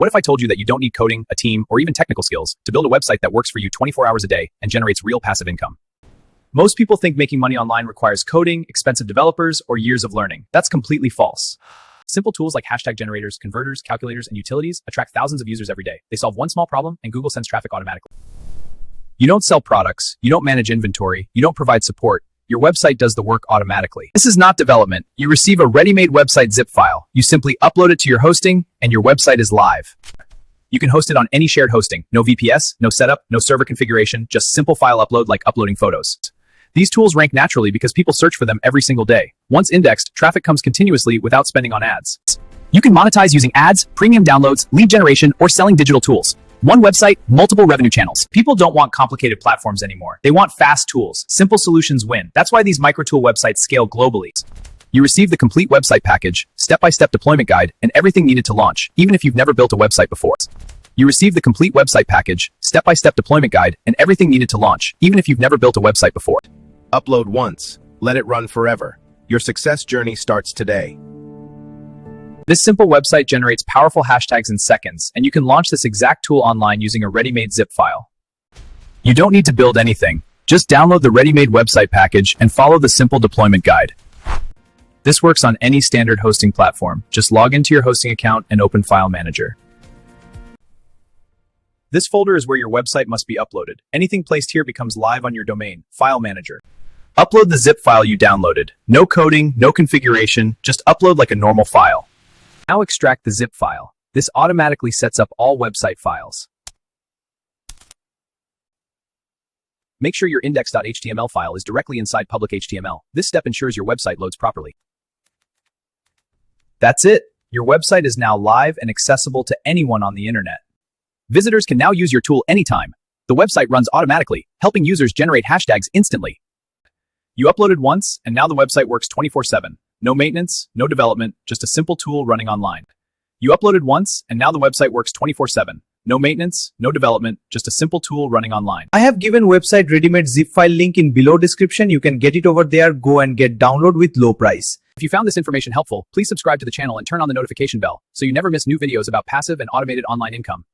What if I told you that you don't need coding, a team, or even technical skills to build a website that works for you 24 hours a day and generates real passive income? Most people think making money online requires coding, expensive developers, or years of learning. That's completely false. Simple tools like hashtag generators, converters, calculators, and utilities attract thousands of users every day. They solve one small problem, and Google sends traffic automatically. You don't sell products, you don't manage inventory, you don't provide support. Your website does the work automatically. This is not development. You receive a ready-made website zip file. You simply upload it to your hosting, and your website is live. You can host it on any shared hosting. No VPS, no setup, no server configuration, just simple file upload like uploading photos. These tools rank naturally because people search for them every single day. Once indexed, traffic comes continuously without spending on ads. You can monetize using ads, premium downloads, lead generation, or selling digital tools. One website, multiple revenue channels. People don't want complicated platforms anymore. They want fast tools. Simple solutions win. That's why these micro-tool websites scale globally. You receive the complete website package, step-by-step deployment guide, and everything needed to launch, even if you've never built a website before. You receive the complete website package, step-by-step deployment guide, and everything needed to launch, even if you've never built a website before. Upload once, let it run forever. Your success journey starts today. This simple website generates powerful hashtags in seconds, and you can launch this exact tool online using a ready-made zip file. You don't need to build anything. Just download the ready-made website package and follow the simple deployment guide. This works on any standard hosting platform. Just log into your hosting account and open File Manager. This folder is where your website must be uploaded. Anything placed here becomes live on your domain. File Manager. Upload the zip file you downloaded. No coding, no configuration, just upload like a normal file. Now extract the zip file. This automatically sets up all website files. Make sure your index.html file is directly inside public HTML. This step ensures your website loads properly. That's it. Your website is now live and accessible to anyone on the internet. Visitors can now use your tool anytime. The website runs automatically, helping users generate hashtags instantly. You uploaded once, and now the website works 24/7. No maintenance, no development, just a simple tool running online. You uploaded once, and now the website works 24/7. No maintenance, no development, just a simple tool running online. I have given website ready-made zip file link in below description. You can get it over there. Go and get download with low price. If you found this information helpful, please subscribe to the channel and turn on the notification bell so you never miss new videos about passive and automated online income.